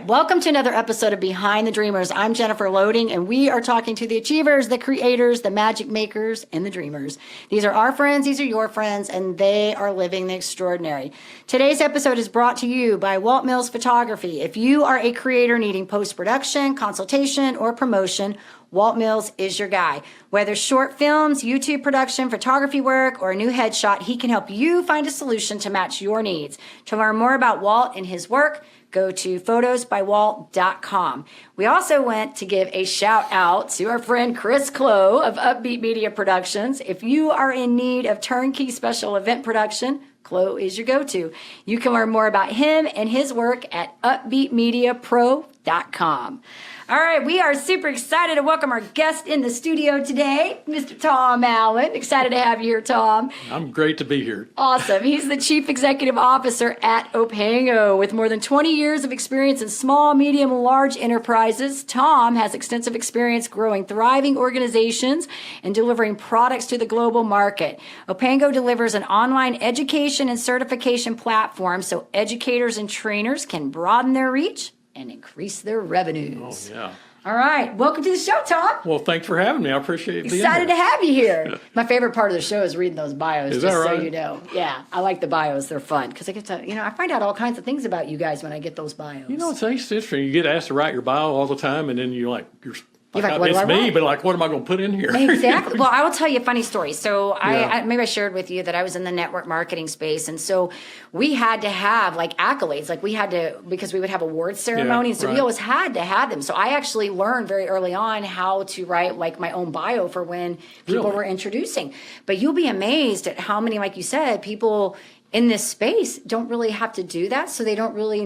welcome to another episode of Behind the Dreamers. I'm Jennifer Loading, and we are talking to the achievers, the creators, the magic makers, and the dreamers. These are our friends, these are your friends, and they are living the extraordinary. Today's episode is brought to you by Walt Mills Photography. If you are a creator needing post-production, consultation, or promotion, Walt Mills is your guy. Whether short films, YouTube production, photography work, or a new headshot, he can help you find a solution to match your needs. To learn more about Walt and his work, go to photosbywalt.com. We also went to give a shout out to our friend Chris Clow of Upbeat Media Productions. If you are in need of turnkey special event production, Clow is your go-to. You can learn more about him and his work at upbeatmediapro.com. All right, we are super excited to welcome our guest in the studio today, Mr. Tom Allen. Excited to have you here, Tom. I'm great to be here. Awesome. He's the Chief Executive Officer at Opango. With more than 20 years of experience in small, medium, and large enterprises, Tom has extensive experience growing thriving organizations and delivering products to the global market. Opango delivers an online education and certification platform so educators and trainers can broaden their reach and increase their revenues. Oh, yeah. All right. Welcome to the show, Tom. Well, thanks for having me. I appreciate being Excited to here. have you here. My favorite part of the show is reading those bios, Is just that right? so you know. Yeah, I like the bios. They're fun because I get to, I find out all kinds of things about you guys when I get those bios. You know, it's interesting. You get asked to write your bio all the time, and then you're like, You're like, what do it's I me, write? but like, what am I going to put in here? Exactly. Well, I will tell you a funny story. So Yeah. maybe I shared with you that I was in the network marketing space. And so we had to have like accolades, like we had to, because we would have award ceremonies. So we right. always had to have them. So I actually learned very early on how to write like my own bio for when people Really? were introducing. But you'll be amazed at how many, like you said, people in this space don't really have to do that, so they don't really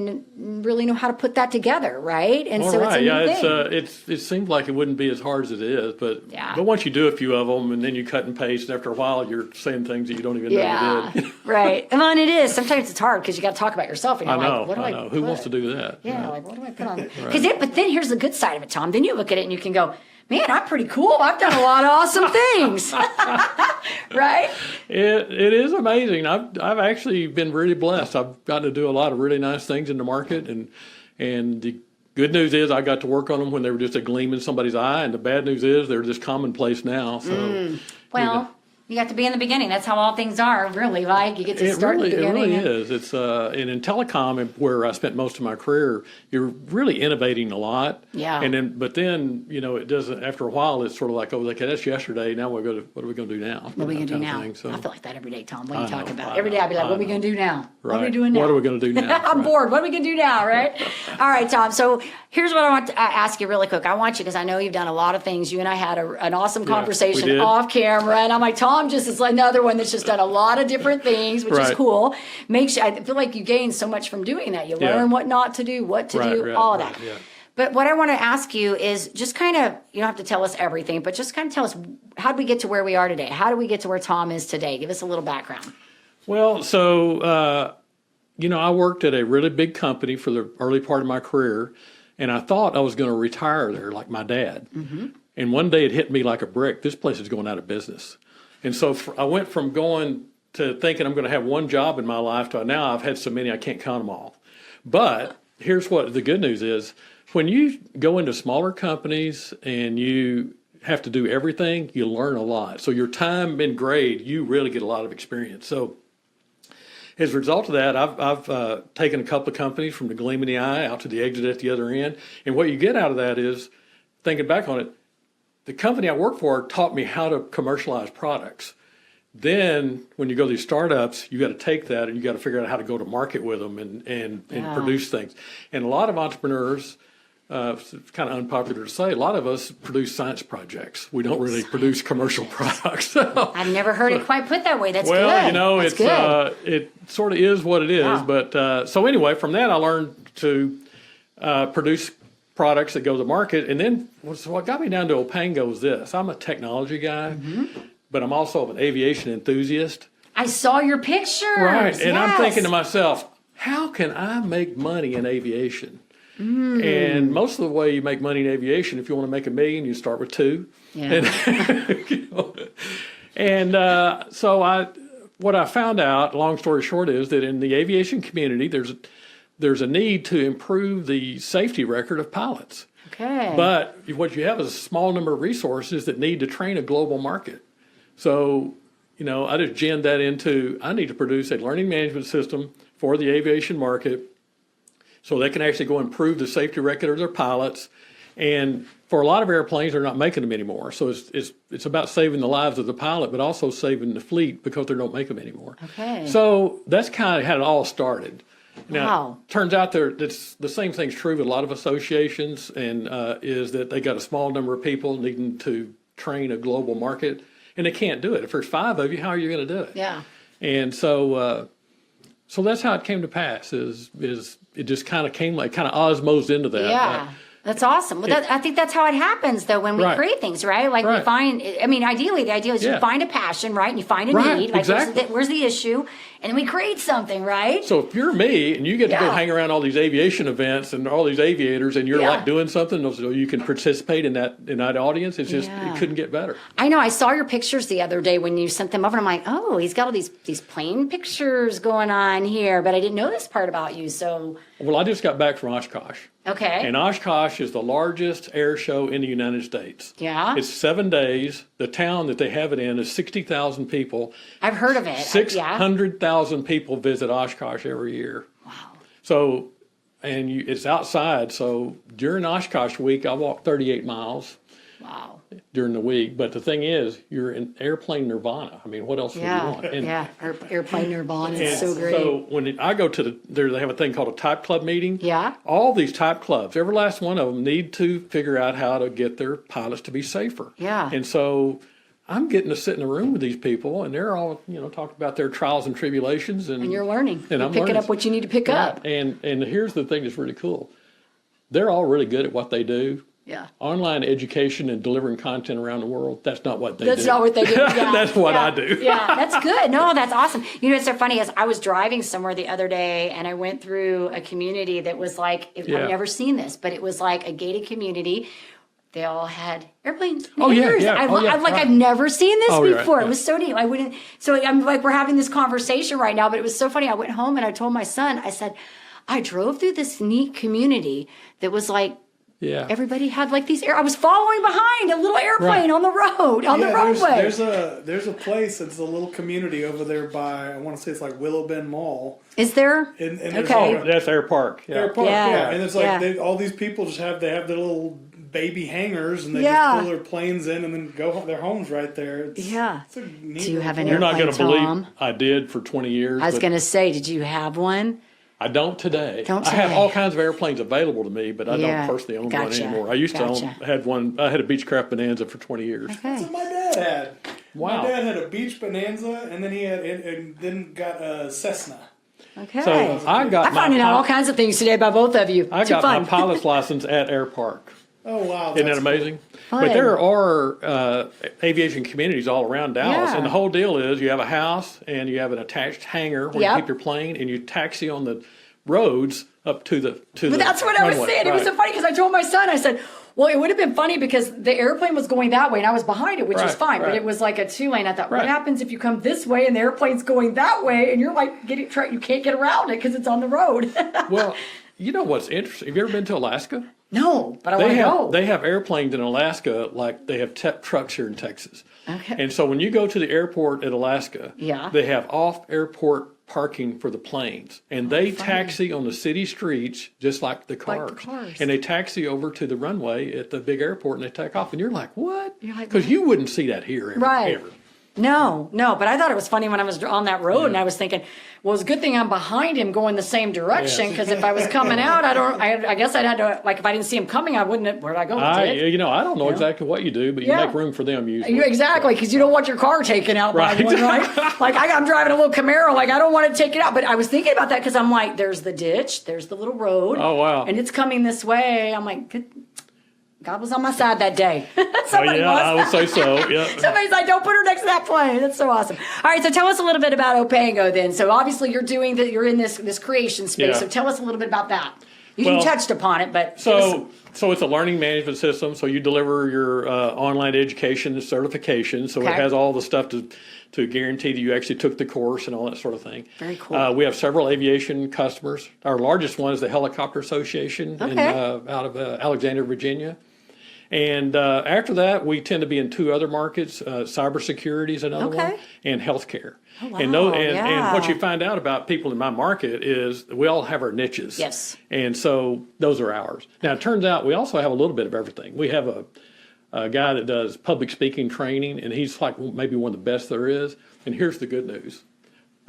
know how to put that together, right? And All so right. it's a new thing. It seems like it wouldn't be as hard as it is, but Yeah. but once you do a few of them, and then you cut and paste, and after a while, you're saying things that you don't even know you did. Right. Well, and it is. Sometimes it's hard because you got to talk about yourself. And you're I know. like, what do I know. Who wants to do that? Yeah, like, what do I put on? But then here's the good side of it, Tom. Then you look at it and you can go, man, I'm pretty cool. I've done a lot of awesome things. Right? It is amazing. I've actually been really blessed. I've gotten to do a lot of really nice things in the market, and the good news is I got to work on them when they were just a gleam in somebody's eye, and the bad news is they're just commonplace now. So, Well, you got to be in the beginning. That's how all things are, really. Like you get to start in the it beginning. really is. It's and in telecom, where I spent most of my career, you're really innovating a lot. Yeah. But then it doesn't. After a while, it's sort of like, oh, okay, that's yesterday. Now what are we going to do now? What are we going to do now? So, I feel like that every day, Tom. What are you I talking know, about? I Every day I'll be like, know, what are we I going to do now? What are we Right. doing now? What are we going to do now? I'm Right. bored. What are we going to do now, right? All right, Tom. So here's what I want to ask you really quick. I want you, because I know you've done a lot of things. You and I had an awesome we conversation did. off camera. And I'm like, Tom just is another one that's just done a lot of different things, which is Right. cool. I feel like you gain so much from doing that. You Yeah. learn what not to do, what to do, Right, all of right, that. yeah. But what I want to ask you is just kind of, you don't have to tell us everything, but just kind of tell us, how did we get to where we are today? How did we get to where Tom is today? Give us a little background. Well, so, I worked at a really big company for the early part of my career, and I thought I was going to retire there like my dad. Mm-hmm. And one day it hit me like a brick. This place is going out of business. And so I went from going to thinking I'm going to have one job in my life to now I've had so many I can't count them all. But here's what the good news is. When you go into smaller companies and you have to do everything, you learn a lot. So your time and grade, you really get a lot of experience. So as a result of that, I've taken a couple of companies from the gleam in the eye out to the exit at the other end. And what you get out of that is, thinking back on it, the company I worked for taught me how to commercialize products. Then when you go to these startups, you got to take that and you got to figure out how to go to market with them and produce things. And a lot of entrepreneurs, it's kind of unpopular to say, a lot of us produce science projects. We don't really produce commercial products. I've never heard it quite put that way. That's well, good. That's it's good. it sort of is what it is. Yeah. But so anyway, from that I learned to produce products that go to the market. And then what got me down to Opango was this. I'm a technology guy, but I'm also an aviation enthusiast. I saw your pictures. Right. And I'm Yes. thinking to myself, how can I make money in aviation? And most of the way you make money in aviation, if you want to make $1 million, you start with 2. Yeah. So what I found out, long story short, is that in the aviation community, there's a need to improve the safety record of pilots. Okay. But what you have is a small number of resources that need to train a global market. So, I just gen that into, I need to produce a learning management system for the aviation market so they can actually go improve the safety record of their pilots. And for a lot of airplanes, they're not making them anymore. So it's about saving the lives of the pilot, but also saving the fleet because they don't make them anymore. Okay. So that's kind of how it all started. Now, Wow. turns out that's the same thing's true with a lot of associations, and is that they got a small number of people needing to train a global market, and they can't do it. If there's 5 of you, how are you going to do it? Yeah. And so that's how it came to pass. Is it just kind of came like kind of osmosed into that. Yeah. That's awesome. Well, I think that's how it happens, though, when we Right. create things, right? Like we Right. find, I mean, ideally, the idea is you Yeah. find a passion, right? And you find a Right, need. Like, exactly. where's the issue? And then we create something, right? So if you're me and you get to go Yeah. hang around all these aviation events and all these aviators and you're Yeah. like doing something so you can participate in that audience, it's just, Yeah. it couldn't get better. I know. I saw your pictures the other day when you sent them over, and I'm like, oh, he's got all these plane pictures going on here, but I didn't know this part about you. So, Well, I just got back from Oshkosh. okay. And Oshkosh is the largest air show in the United States. Yeah. It's 7 days. The town that they have it in is 60,000 people. I've heard of it. 600,000 people visit Oshkosh every year. Wow. So, and it's outside. So during Oshkosh week, I walk 38 miles Wow. during the week. But the thing is, you're in airplane nirvana. I mean, what else would you Yeah. want? And, Yeah. Airplane Nirvana is and so great. So when I go to they have a thing called a type club meeting. Yeah. All these type clubs, every last one of them need to figure out how to get their pilots to be safer. Yeah. And so I'm getting to sit in a room with these people, and they're all, talking about their trials and tribulations. And And you're learning. And You're I'm picking learning. up what you need to pick up. And here's the thing that's really cool. They're all really good at what they do. Yeah. Online education and delivering content around the world, that's not what they That's do. not what they do. Yeah. That's what Yeah. I do. Yeah, that's good. No, that's awesome. It's so funny. As I was driving somewhere the other day, and I went through a community that was like, Yeah. I've never seen this, but it was like a gated community. They all had airplanes. Oh, yeah, hangars. yeah. Oh, yeah, I'm like, right. I've never seen this Oh, yeah, before. yeah. It was so neat. I wouldn't. So I'm like, we're having this conversation right now, but it was so funny. I went home and I told my son, I said, I drove through this neat community that was like, Yeah. everybody had like these I was following behind a little airplane on the road, on the roadway. There's a place. It's a little community over there by, I want to say it's like Willow Bend Mall. Is there? And there's Okay. all- That's Air Park. Yeah. Air Park, Yeah. yeah. And it's like Yeah. all these people just have their little baby hangars, and they Yeah. just pull their planes in and then go home. Their home's right there. Yeah. It's a neat Do you have an You're not going to airplane, believe Tom? I did for 20 years. I was but going to say, did you have one? I don't today. Don't I have today. all kinds of airplanes available to me, but I Yeah. don't personally own Gotcha. one anymore. I used to Gotcha. I had a Beechcraft Bonanza for 20 years. Okay. That's what my dad had. Wow. My dad had a Beach Bonanza, and then he had and then got a Cessna. Okay. So I got I'm finding out all kinds of things today about both of you. I Too got fun. my pilot's license at Air Park. Oh wow! Isn't that that's amazing? Fun. But there are aviation communities all around Dallas, Yeah. and the whole deal is you have a house and you have an attached hangar where Yep. you keep your plane, and you taxi on the roads up to the But that's what I was runway. saying. It was so Right. funny because I told my son, I said, well, it would have been funny because the airplane was going that way and I was behind it, which was Right, fine. But right. it was like a 2-lane. I thought, what Right. happens if you come this way and the airplane's going that way and you're like, you can't get around it because it's on the road. Well, you know what's interesting? Have you ever been to Alaska? No, but I want to go. They have airplanes in Alaska like they have trucks here in Texas. Okay. And so when you go to the airport at Alaska, Yeah. they have off-airport parking for the planes, and they funny. taxi on the city streets just like the cars. Like the cars. And they taxi over to the runway at the big airport, and they take off. And you're like, what? You're like, Because what? you wouldn't see that here ever. Right. ever. No, but I thought it was funny when I was on that road and I was thinking, well, it's a good thing I'm behind him going the same direction Yes. because if I was coming out, I guess I'd had to, like, if I didn't see him coming, I wouldn't have, where'd I go? I Dick? don't know exactly what you do, but you Yeah. make room for them usually. Exactly, because you don't want your car taken out Right. by one, right? Like I'm driving a little Camaro, like I don't want it taken out. But I was thinking about that because I'm like, there's the ditch, there's the little road. Oh, wow. And it's coming this way. I'm like, good. God was on my side that day. Oh, Somebody yeah, I would was. say so. Yeah. Somebody's like, don't put her next to that plane. That's so awesome. All right, so tell us a little bit about Opango then. So obviously you're in this creation space. Yeah. So tell us a little bit about that. You Well, touched upon it, but give us So some- So it's a learning management system. So you deliver your online education and certification. So it Okay. has all the stuff to guarantee that you actually took the course and all that sort of thing. Very cool. We have several aviation customers. Our largest one is the Helicopter Association out of Alexandria, Virginia. And after that, we tend to be in two other markets. Cybersecurity is another one, and healthcare. Oh, wow. And what you find out about people in my market is we all have our niches. Yes. And so those are ours. Now, it turns out we also have a little bit of everything. We have a guy that does public speaking training, and he's like maybe one of the best there is. And here's the good news.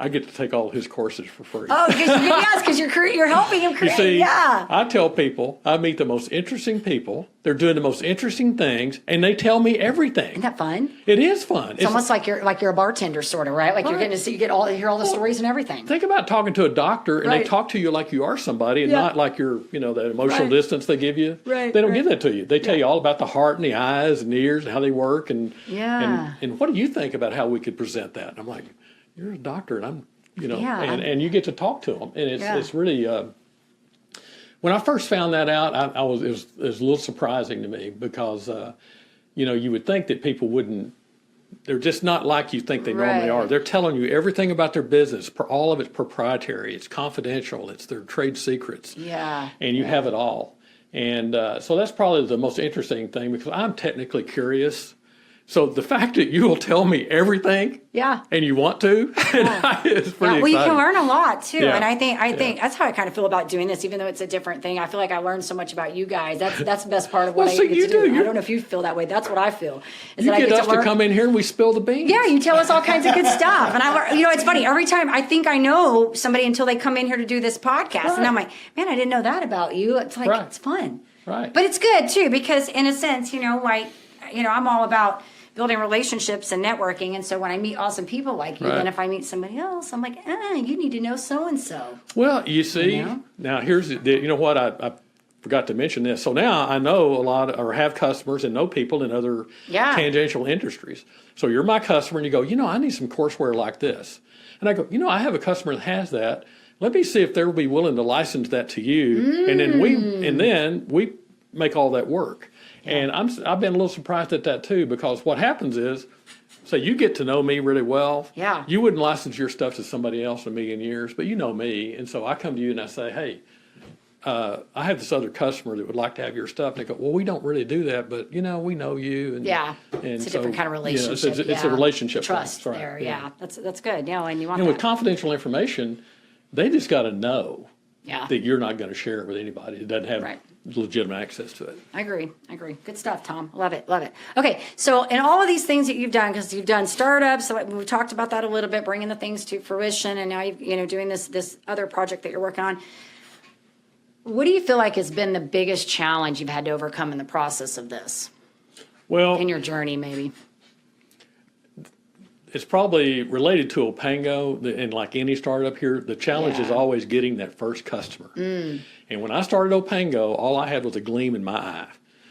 I get to take all his courses for free. Oh, because you're helping him You create. see, Yeah. I tell people, I meet the most interesting people. They're doing the most interesting things, and they tell me everything. Isn't that fun? It is fun. It's almost like you're a bartender, sort of, right? Like you're getting to see, hear all the stories and everything. Think about talking to a doctor, and they Right. talk to you like you are somebody, and Yeah. not like you're, that emotional Right. distance they give you. Right, They don't right. give that to you. They tell you all about the heart and the eyes and the ears and how they work, and Yeah. and what do you think about how we could present that? And I'm like, you're a doctor, and I'm. Yeah. And you get to talk to them, and Yeah. it's really. When I first found that out, it was a little surprising to me because, you would think that people wouldn't. They're just not like you think they normally Right. are. They're telling you everything about their business. All of it's proprietary. It's confidential. It's their trade secrets. Yeah. And you have it all. And so that's probably the most interesting thing because I'm technically curious. So the fact that you will tell me everything, Yeah. and you want to, is pretty Well, you exciting. can learn a lot too, Yeah. and I think that's how I kind of feel about doing this. Even though it's a different thing, I feel like I learned so much about you guys. That's the best part of what Well, I see, get you to do. do. I don't know if you feel that way. That's what I feel. Is You that get I us get to come in here and we spill the beans. Yeah, you tell us all kinds of good stuff, and it's funny. Every time I think I know somebody until they come in here to do this podcast, Right. and I'm like, man, I didn't know that about you. It's like Right. it's fun, Right. But it's good too because in a sense, I'm all about building relationships and networking. And so when I meet awesome people like you, Right. then if I meet somebody else, I'm like, you need to know so-and-so. Well, you see, You know? now here's what I forgot to mention this. So now I know a lot or have customers and know people in other Yeah. tangential industries. So you're my customer and you go, I need some courseware like this. And I go, I have a customer that has that. Let me see if they'll be willing to license that to you. And then we make all that work. And I've been a little surprised at that too, because what happens is, say you get to know me really well. Yeah. You wouldn't license your stuff to somebody else in a million years, but you know me. And so I come to you and I say, hey, I have this other customer that would like to have your stuff. And they go, well, we don't really do that, but we know you. And, Yeah, and it's a so, different kind of relationship. It's a relationship. Trust thing. That's there. right. Yeah, that's good. Yeah, and you want And that. with confidential information, they just got to know Yeah. that you're not going to share it with anybody that doesn't have Right. legitimate access to it. I agree. Good stuff, Tom. Love it. Okay, so in all of these things that you've done, because you've done startups, so we talked about that a little bit, bringing the things to fruition, and now you've doing this other project that you're working on. What do you feel like has been the biggest challenge you've had to overcome in the process of this, Well, in your journey, maybe? it's probably related to Opango, and like any startup here, the challenge is Yeah. always getting that first customer. And when I started Opango, all I had was a gleam in my eye.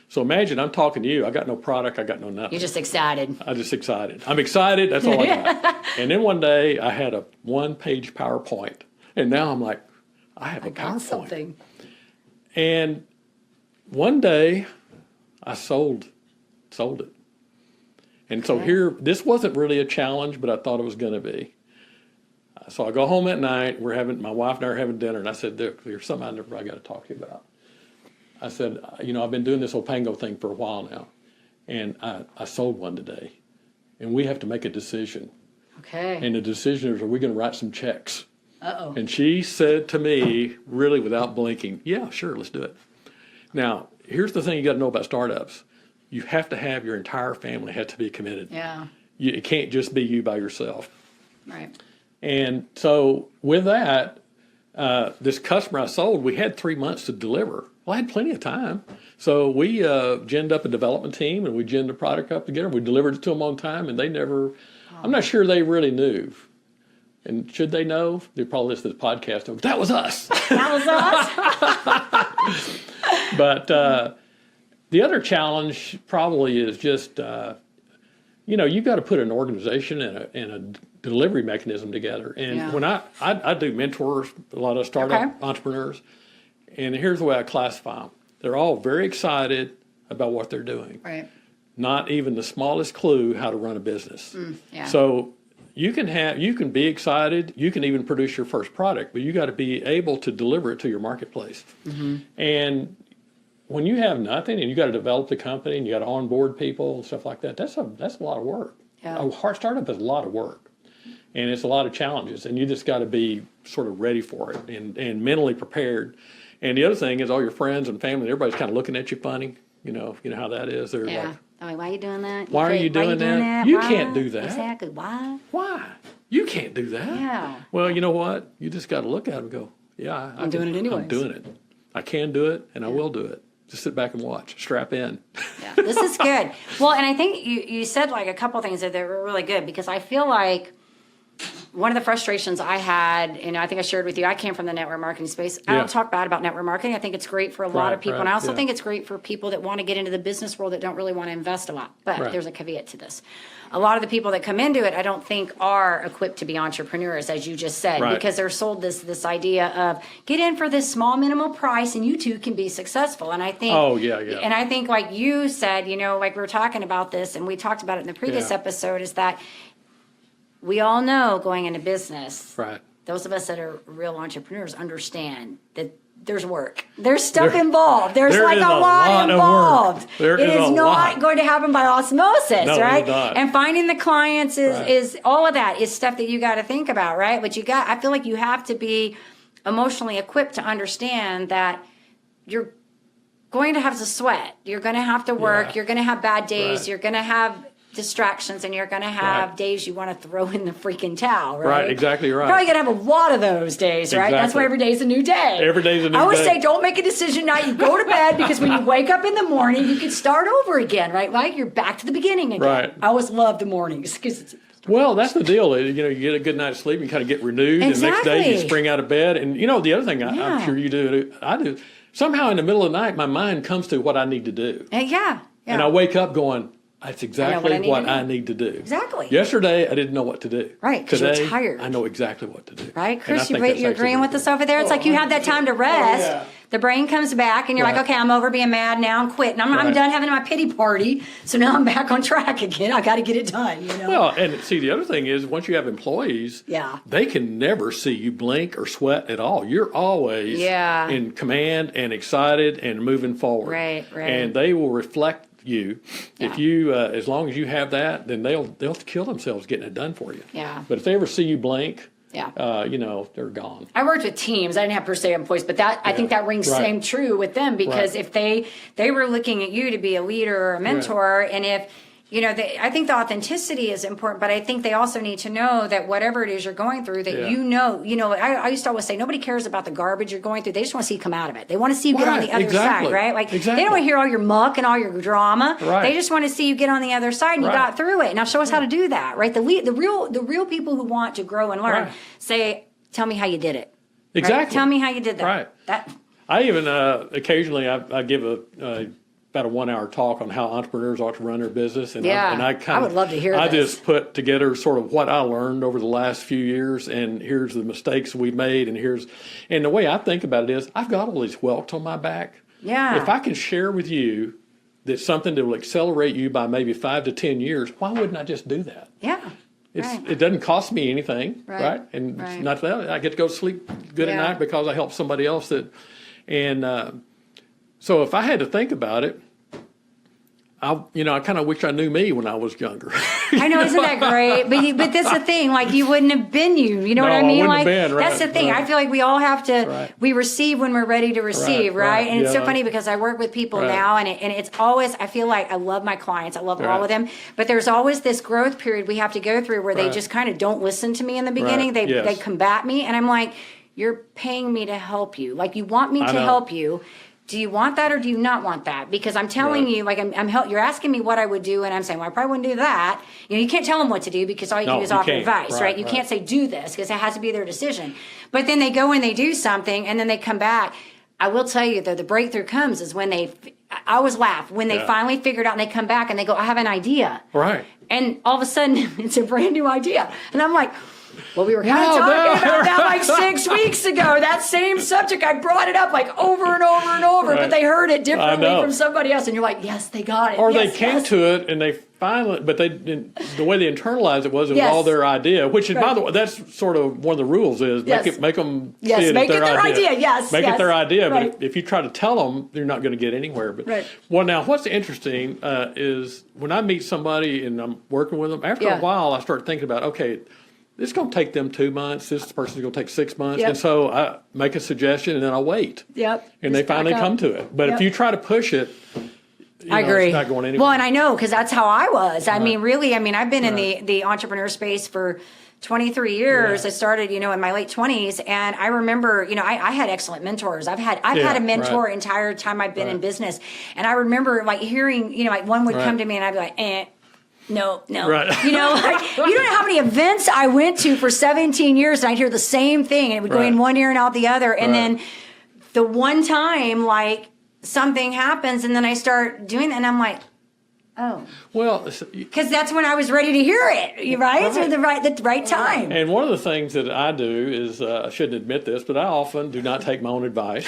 So imagine I'm talking to you. I got no product. I got no nothing. You're just excited. I'm just excited. I'm excited. That's all I got. And then one day I had a one-page PowerPoint, and now I'm like, I have a Got PowerPoint. something. And one day I sold it. And so here, this wasn't really a challenge, but I thought it was going to be. So I go home at night. My wife and I are having dinner, and I said, there's something I got to talk to you about. I said, I've been doing this Opango thing for a while now, and I sold one today, and we have to make a decision. Okay. And the decision is, are we going to write some checks? Uh-oh. And she said to me, really without blinking, yeah, sure, let's do it. Now, here's the thing you got to know about startups. You have to have your entire family has to be committed. Yeah. It can't just be you by yourself. Right. And so with that, this customer I sold, we had 3 months to deliver. Well, I had plenty of time. So we ginned up a development team, and we ginned the product up together. We delivered it to them on time, and they never, I'm not sure they really knew. And should they know? They probably listen to the podcast. And go, that was us. That was us. But the other challenge probably is just, you've got to put an organization and a delivery mechanism together. And Yeah. when I do mentor a lot of startup Okay. entrepreneurs, and here's the way I classify them. They're all very excited about what they're doing. Right. Not even the smallest clue how to run a business. Yeah. So you can be excited, you can even produce your first product, but you got to be able to deliver it to your marketplace. And when you have nothing and you got to develop the company and you got to onboard people and stuff like that, that's a lot of work. Yeah. A hard startup is a lot of work, and it's a lot of challenges, and you just got to be sort of ready for it and mentally prepared. And the other thing is all your friends and family, everybody's kind of looking at you funny. You know how that is. They're Yeah. like, I'm like, why are you doing that? Why are you doing that? You Why? can't do that. Exactly. Why? why? You can't do that. Yeah. Well, you know what? You just got to look at it and go, yeah, I'm doing it anyways. I'm doing it. I can do it, and I will do it. Just sit back and watch. Strap in. Yeah. This is good. Well, and I think you said like a couple things that were really good, because I feel like one of the frustrations I had, and I think I shared with you, I came from the network marketing space. I Yeah. don't talk bad about network marketing. I think it's great for a lot of people. And I also yeah. think it's great for people that want to get into the business world that don't really want to invest a lot. But Right. there's a caveat to this. A lot of the people that come into it, I don't think are equipped to be entrepreneurs, as you just said, Right. because they're sold this idea of get in for this small minimal price and you too can be successful. And I think, Oh, yeah, yeah. and I think like you said, like we were talking about this and we talked about it in the previous Yeah. episode, is that we all know going into business, Right. those of us that are real entrepreneurs understand that there's work. There's stuff involved. There's there like is a a lot lot of work. involved. There It is is a not lot. going to happen by osmosis, No, it right? is not. And finding the clients Right. is all of that is stuff that you got to think about, right? But I feel like you have to be emotionally equipped to understand that you're going to have to sweat. You're going to have to work. Yeah. You're going to have bad days. Right. You're going to have distractions, and you're going to have Right. days you want to throw in the freaking towel, right? Right, exactly right. Probably going to have a lot of those days, right? That's Exactly. why every day's a new day. Every day's a new I would day. say don't make a decision now. You go to bed, because when you wake up in the morning, you can start over again, right? Like you're back to the beginning again. Right. I always love the mornings because it's Well, that's the deal. You get a good night's sleep, you kind of get renewed, and the next day you Exactly. spring out of bed. And the other thing Yeah. I'm sure you do, I do. Somehow in the middle of the night, my mind comes to what I need to do, yeah. and I wake up going, "That's exactly need what to do." I need to do." Exactly. Yesterday, I didn't know what to do. Right, 'cause you're Today, tired. I know exactly what to do. Right, And I Chris, think you're that's actually agreeing with really us over there? It's like you have that time to rest. yeah. The brain comes back, and you're like, Right. okay, I'm over being mad now. I'm quitting. I'm Right. done having my pity party. So now I'm back on track again. I got to get it done. Well, and see, the other thing is once you have employees, Yeah. they can never see you blink or sweat at all. You're always Yeah. in command and excited and moving forward. Right, right. And they will reflect you. If Yeah. you, as long as you have that, then they'll kill themselves getting it done for you. Yeah. But if they ever see you blink, Yeah. they're gone. I worked with teams. I didn't have per se employees, but I think that rings Right. same true with them, because Right. if they were looking at you to be a leader or a mentor, and if I think the authenticity is important, but I think they also need to know that whatever it is you're going through, that Yeah. I used to always say nobody cares about the garbage you're going through. They just want to see you come out of it. They want to see you get on Right, the other exactly, side, right? Like they exactly. don't want to hear all your muck and all your drama. Right. They just want to see you get on the other side and you Right. got through it. Now show us how to do that, right? The real people who want to grow and learn Right. say, tell me how you did it. Right? Exactly. Tell me how you did that. Right. That I even occasionally I give about a 1 hour talk on how entrepreneurs ought to run their business, and Yeah, I would love to hear I this. just put together sort of what I learned over the last few years, and here's the mistakes we made, and the way I think about it is I've got all these welts on my back. Yeah. If I can share with you that something that will accelerate you by maybe 5 to 10 years, why wouldn't I just do that? yeah. Right. It doesn't cost me anything, Right. right? And Right. not that I get to go to sleep good Yeah. at night because I helped somebody else so if I had to think about it, I kind of wish I knew me when I was younger. I know, isn't that great? But that's the thing. Like you wouldn't have been you. You know No, what I I mean? wouldn't Like have been, right, that's the thing. right. I feel like we all have to. Right. We receive when we're ready to receive, Right, right? right, And it's so yeah. funny because I work with people Right. now, and it's always. I feel like I love my clients. I love all Right. of them. But there's always this growth period we have to go through where they Right. just kind of don't listen to me in the beginning. Right, yes. They combat me, and I'm like, you're paying me to help you. Like you want me I to know. help you. Do you want that or do you not want that? Because I'm telling Right. you, like you're asking me what I would do, and I'm saying, well, I probably wouldn't do that. You can't tell them what to do because all you No, do is you offer can't. advice, right? Right, You right. can't say do this because it has to be their decision. But then they go and they do something, and then they come back. I will tell you though, the breakthrough comes is when I always laugh when they Yeah. finally figure it out and they come back and they go, I have an idea. Right. And all of a sudden, it's a brand new idea. And I'm like, well, we were kind of Wow, talking about that like 6 weeks ago. That same subject, I brought it up like over and over and over, Right. but they heard it differently know. from somebody else. And you're like, yes, they got it. Or Yes, they came yes. to it and they finally, but they didn't, the way they internalized it was Yes. all their idea, which is, by Right. the way, that's sort of one of the rules is Yes. make them Yes, see it make as it their idea. Yes, Make yes. it their idea. Right. But if you try to tell them, you're not going to get anywhere. But Right. well, now what's interesting is when I meet somebody and I'm working with them, after Yeah. a while, I start thinking about, okay, this is going to take them 2 months. This person's going to take 6 months. Yep. And so I make a suggestion and then I wait. Yep. And they Just back finally up. come to it. But Yep. if you try to push it, I agree. it's not going anywhere. Well, and I know because that's how I was. I mean, really, I've been in Right. the entrepreneur space for 23 years. Yeah. I started, in my late 20s, and I remember, I had excellent mentors. I've had a mentor right. entire time I've been in Right. business, and I remember like hearing, like one would Right. come to me and I'd be like, No. Right. Like, you don't know how many events I went to for 17 years and I'd hear the same thing and it would go in Right. one ear and out the other. And Right. then the one time, like, something happens and then I start doing that and I'm like, oh. Well, Because that's when I was ready to hear it, right? Right. So the right time. and one of the things that I do is, I shouldn't admit this, but I often do not take my own advice.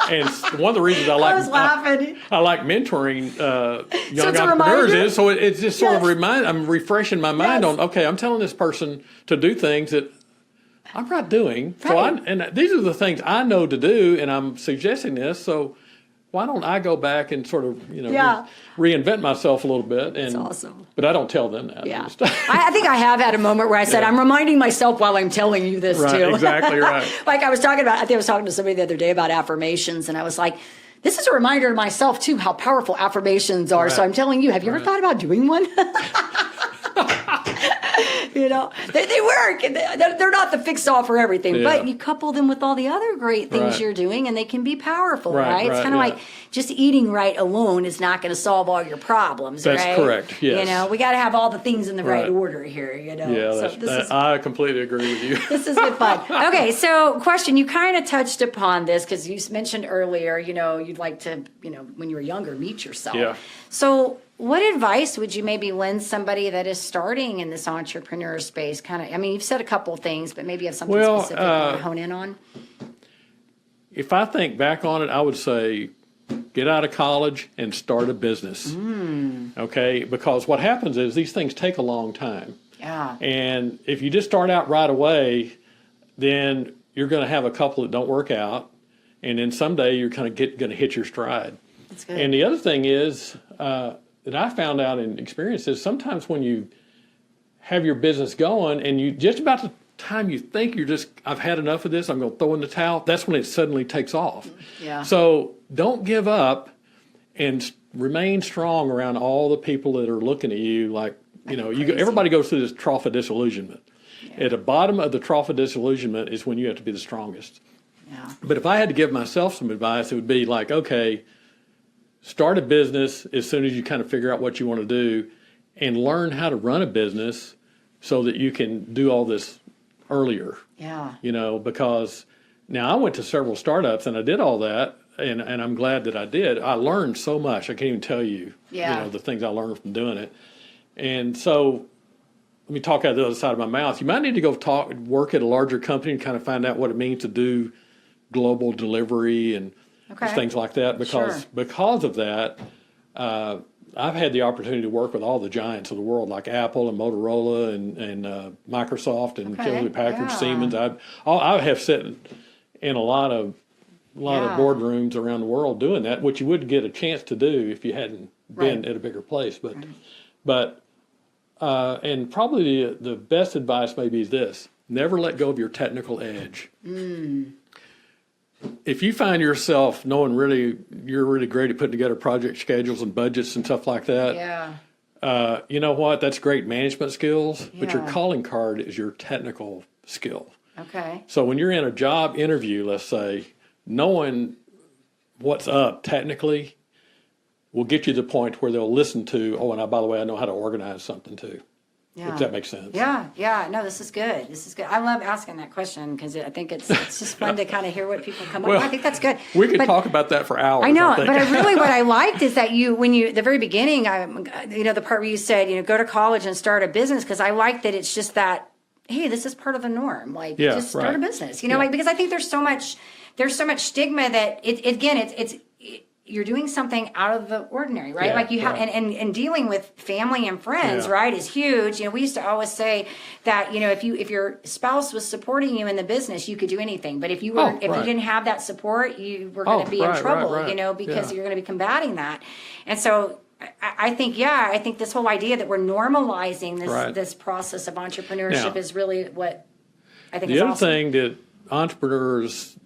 And one of the reasons I like I was laughing. I like mentoring young it's a entrepreneurs reminder? is so it's just sort of Yes. I'm refreshing my mind Yes. on, okay, I'm telling this person to do things that I'm not doing. So Right. and these are the things I know to do, and I'm suggesting this. So why don't I go back and sort of Yeah. reinvent myself a little bit? And, awesome. But I don't tell them that. Yeah. Just- I think I have had a moment where I said, Yeah. I'm reminding myself while I'm telling you this Right, too. exactly right. Like I think I was talking to somebody the other day about affirmations, and I was like, this is a reminder to myself too how powerful affirmations are. So Right. I'm telling you, have you ever Right. thought about doing one? They work. And they're not the fix-all for everything, Yeah. but you couple them with all the other great things Right. you're doing, and they can be powerful, Right, right? It's right, kind of yeah. like just eating right alone is not going to solve all your problems, That's right? correct, yes. We got to have all the things in the right Right. order here, Yeah, So I completely agree with you. this has been fun. Okay, so question, you kind of touched upon this because you mentioned earlier, you'd like to, when you were younger, meet yourself. Yeah. So what advice would you maybe lend somebody that is starting in this entrepreneur space? You've said a couple of things, but maybe you have something Well, specific you want to hone in on? If I think back on it, I would say get out of college and start a business. Okay? Because what happens is these things take a long time. Yeah. And if you just start out right away, then you're going to have a couple that don't work out. And then someday you're kind of going to hit your stride. That's good. And the other thing is that I found out in experience is sometimes when you have your business going and you just about the time you think I've had enough of this, I'm going to throw in the towel, that's when it suddenly takes off. Yeah. So don't give up and remain strong around all the people that are looking at you like, everybody goes through this trough of disillusionment. Yeah. At the bottom of the trough of disillusionment is when you have to be the strongest. Yeah. But if I had to give myself some advice, it would be like, okay, start a business as soon as you kind of figure out what you want to do and learn how to run a business so that you can do all this earlier. Yeah. Because now I went to several startups and I did all that and I'm glad that I did. I learned so much. I can't even tell you, the things I learned from doing it. And so let me talk out the other side of my mouth. You might need to go work at a larger company and kind of find out what it means to do global delivery and things like that. Because of that, I've had the opportunity to work with all the giants of the world, like Apple and Motorola and Microsoft and Hewlett Packard, Siemens. I have sat in a lot of boardrooms around the world doing that, which you wouldn't get a chance to do if you hadn't been at a bigger place. But and probably the best advice maybe is this: never let go of your technical edge. If you find yourself knowing you're really great at putting together project schedules and budgets and stuff like that, you know what? That's great management skills, but your calling card is your technical skill. Okay. So when you're in a job interview, let's say, knowing what's up technically will get you to the point where they'll listen to, and by the way, I know how to organize something too. Yeah. if that makes sense. Yeah. No, this is good. This is good. I love asking that question because I think it's just fun to kind of hear what people come up with. I think that's good. We could talk about that for hours. I know, think. but what I liked is that the very beginning, the part where you said, go to college and start a business, because I like that it's just that, hey, this is part of the norm. Like, just start a business, because I think there's so much stigma that it's you're doing something out of the ordinary, right? Like you have, and dealing with family and friends, right, is huge. We used to always say that, if your spouse was supporting you in the business, you could do anything. But if you you didn't have that support, you were going to be in trouble, because you're going to be combating that. And so I think this whole idea that we're normalizing this process of entrepreneurship is really what I think is awesome. The other thing that entrepreneurs,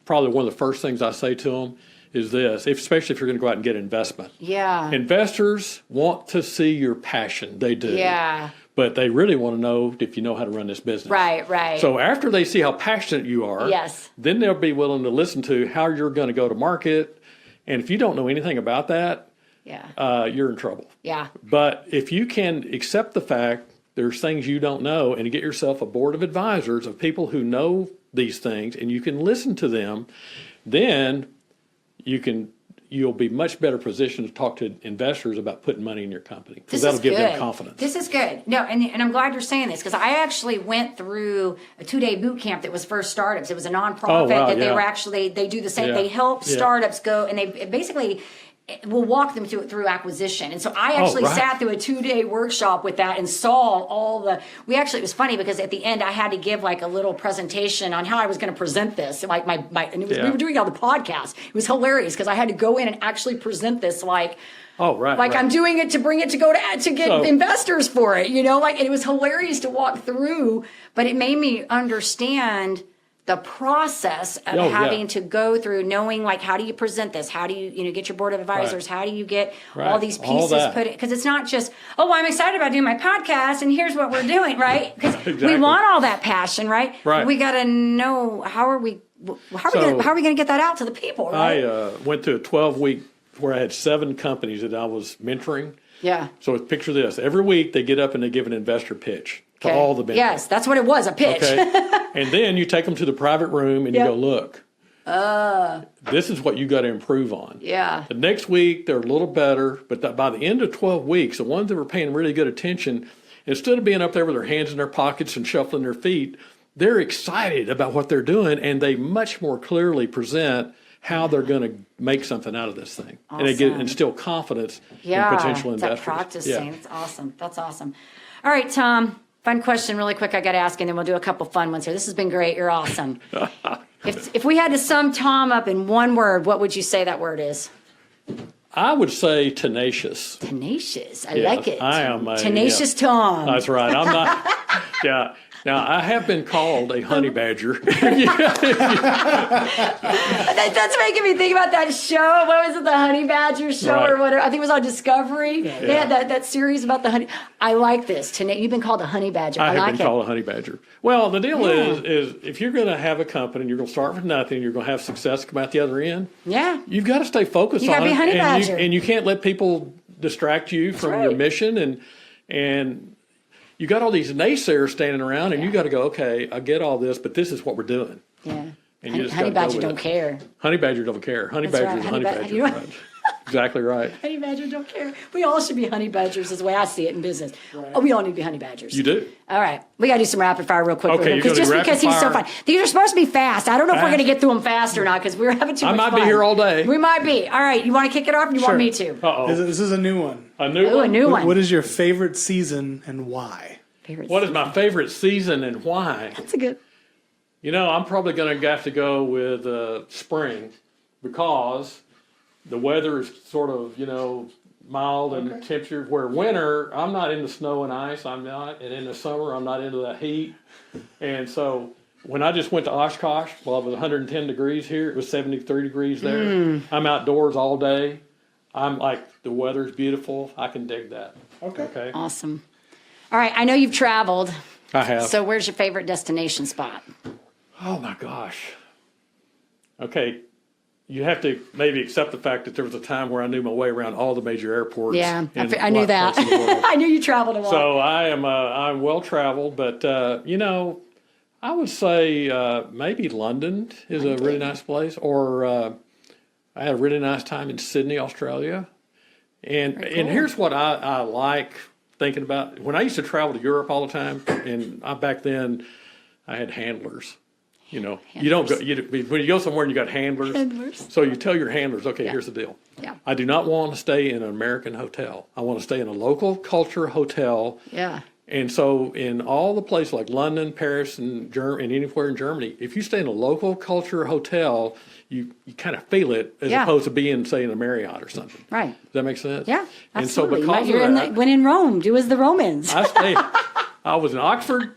probably one of the first things I say to them is this, especially if you're going to go out and get investment. Yeah. Investors want to see your passion. They do. Yeah. But they really want to know if you know how to run this business. Right. So after they see how passionate you are, then they'll be willing to listen to how you're going to go to market. And if you don't know anything about that, you're in trouble. Yeah. But if you can accept the fact there's things you don't know and get yourself a board of advisors of people who know these things and you can listen to them, then you'll be much better positioned to talk to investors about putting money in your company, because that'll give them confidence. This is good. No, and I'm glad you're saying this, because I actually went through a 2-day boot camp that was for startups. It was a nonprofit they were actually, they do the same. They help startups go, and they basically will walk them through acquisition. And so I actually sat through a 2-day workshop with that and saw it was funny because at the end I had to give like a little presentation on how I was going to present this. Like we were doing it on the podcast. It was hilarious because I had to go in and actually present this I'm doing it to bring it to get investors for it, and it was hilarious to walk through, but it made me understand the process of having to go through, knowing how do you present this? How do you get your board of advisors? How do you get all these pieces put in? Because it's not just, I'm excited about doing my podcast and here's what we're doing, right? Because we want all that passion, right? We got to know how are we going to get that out to the people, right? I went to a 12-week where I had 7 companies that I was mentoring. Yeah. So picture this. Every week they get up and they give an investor pitch to all the business. Yes, that's what it was, a pitch. Okay. And then you take them to the private room and you go, look, this is what you got to improve on. Yeah. The next week they're a little better, but by the end of 12 weeks, the ones that were paying really good attention, instead of being up there with their hands in their pockets and shuffling their feet, they're excited about what they're doing, and they much more clearly present how they're going to make something out of this thing. Awesome. And they instill confidence in potential investors. That practicing. That's awesome. That's awesome. All right, Tom, fun question really quick I got to ask, and then we'll do a couple fun ones here. This has been great. You're awesome. If we had to sum Tom up in one word, what would you say that word is? I would say tenacious. Tenacious. I like it. I am a tenacious Tom. That's right. I'm not. Now, I have been called a honey badger. That's making me think about that show. What was it, the Honey Badger show or whatever? I think it was on Discovery. Yeah. They had that series about the honey. I like this. You've been called a honey badger. I have been called a honey badger. Well, the deal is if you're going to have a company and you're going to start with nothing, you're going to have success come out the other end. Yeah. You've got to stay focused on it. You got to be a honey badger. And you can't let people distract you from your mission. And you got all these naysayers standing around, and you got to go, okay, I get all this, but this is what we're doing. Yeah. And you just honey badger don't care. Honey badger don't care. Honey badger is a honey badger. Right. Exactly right. Honey badger don't care. We all should be honey badgers is the way I see it in business. Right. We all need to be honey badgers. You do. All right. We got to do some rapid fire real quick. Okay, because he's so fun. These are supposed to be fast. I don't know if we're going to get through them fast or not because we're having too much fun. I might be here all day. We might be. All right. You want to kick it off or you want me to? Uh-oh. This is a new one. A new one? What is your favorite season and why? What is my favorite season and why? That's a good. I'm probably going to have to go with spring because the weather is sort of, mild and temperature. Where winter, I'm not into snow and ice. I'm not. And in the summer, I'm not into the heat. And so when I just went to Oshkosh, it was 110 degrees here. It was 73 degrees there. I'm outdoors all day. I'm like, the weather's beautiful. I can dig that. Okay. Awesome. All right, I know you've traveled. I have. So where's your favorite destination spot? Oh, my gosh. Okay. you have to maybe accept the fact that there was a time where I knew my way around all the major airports. Yeah, in I knew a lot that. of places in the world. I knew you traveled a lot. So I'm well traveled, but I would say maybe London is a really nice place, or I had a really nice time in Sydney, Australia. And here's what I like thinking about. When I used to travel to Europe all the time, and back then I had handlers. You don't go, when you go somewhere and you got handlers. So you tell your handlers, okay, here's the deal. Yeah. I do not want to stay in an American hotel. I want to stay in a local culture hotel. Yeah. And so in all the places like London, Paris, and anywhere in Germany, if you stay in a local culture hotel, you kind of feel it as opposed to being, say, in a Marriott or something. Right. Does that make sense? Yeah, And so absolutely. because You're of that, when in Rome, do as the Romans. I was in Oxford,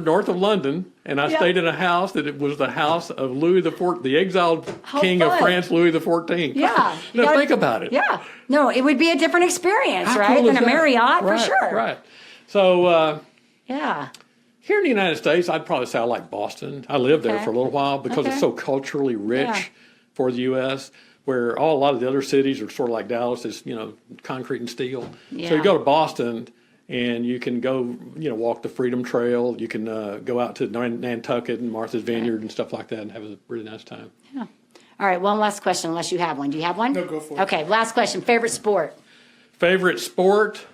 north of London, and I stayed in a house that it was the house of Louis XIV, the exiled king of France, Louis XIV. Yeah. Now think about it. Yeah. No, it would be a different experience, How right? cool Than is a that? Marriott, for Right, sure. Right. So Yeah. here in the United States, I'd probably say I like Boston. I lived there for a little while because it's so culturally rich for the U.S., where a lot of the other cities are sort of like Dallas, is concrete and steel. Yeah. So you go to Boston, and you can go, walk the Freedom Trail. You can go out to Nantucket and Martha's Vineyard and stuff like that and have a really nice time. Yeah. All right, one last question, unless you have one. Do you have one? No, go for it. Okay, last question. Favorite sport? Favorite sport?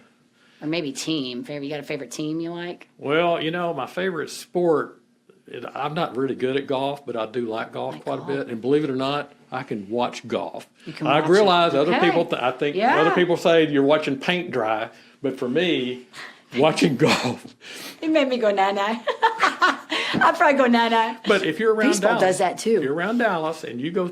Or maybe team. You got a favorite team you like? Well, my favorite sport, I'm not really good at golf, but I do like golf quite a bit. And believe it or not, I can watch golf. You can I watch realize it. other Okay. people, I think Yeah. other people say you're watching paint dry, but for me, watching golf. It made me go nine-nine. I'd probably go nine-nine. But if you're around Baseball Dallas, does that too. If you're around Dallas and you go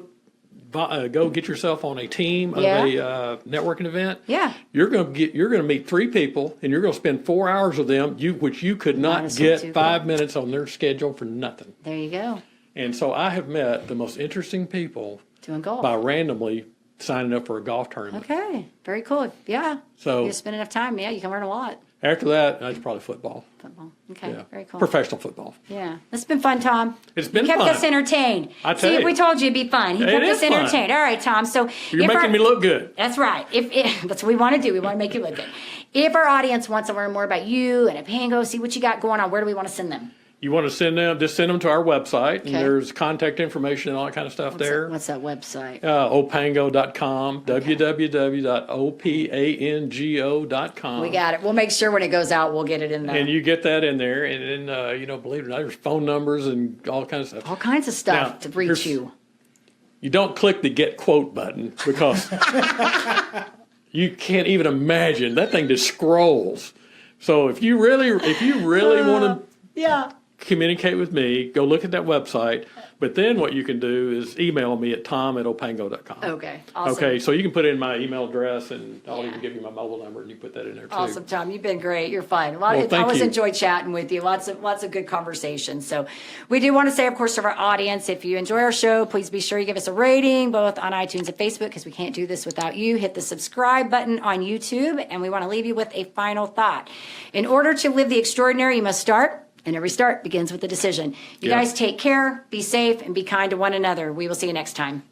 get yourself on a team of a networking event. Yeah. You're going to meet 3 people, and you're going to spend 4 hours with them, which you could not Honestly, too, get 5 minutes on their schedule for nothing. There you go. And so I have met the most interesting people Doing golf. by randomly signing up for a golf tournament. Okay. Very cool. Yeah. So- you spend enough time. Yeah, you can learn a lot. After that, it's probably football. Football. Okay. Yeah. Very cool. Professional football. Yeah. It's been fun, Tom. It's been You kept fun. us entertained. I tell See, you. we told you it'd be fun. He It kept is us fun. entertained. All right, Tom. So You're if making me look good. That's right. If that's what we want to do. We want to make you look good. If our audience wants to learn more about you and Opango, see what you got going on, where do we want to send them? You want to send them to our website, and Okay. there's contact information and all that kind of stuff there. What's that website? Opango.com, www.opango.com. We got it. We'll make sure when it goes out, we'll get it in there. And you get that in there, and then, believe it or not, there's phone numbers and all kinds of stuff. all kinds of stuff Now, to reach here's- you. You don't click the get quote button because you can't even imagine. That thing just scrolls. So if you really want to Yeah. communicate with me, go look at that website. But then what you can do is email me at tom@opango.com. Okay. Awesome. Okay, so you can put in my email address, and I'll Yeah. even give you my mobile number, and you put that in there too. Awesome, Tom. You've been great. You're fun. Well, I thank always you. enjoy chatting with you. Lots of good conversations. So we do want to say, of course, to our audience, if you enjoy our show, please be sure you give us a rating, both on iTunes and Facebook, because we can't do this without you. Hit the subscribe button on YouTube, and we want to leave you with a final thought. In order to live the extraordinary, you must start. And every start begins with a decision. You Yeah. guys take care, be safe, and be kind to one another. We will see you next time.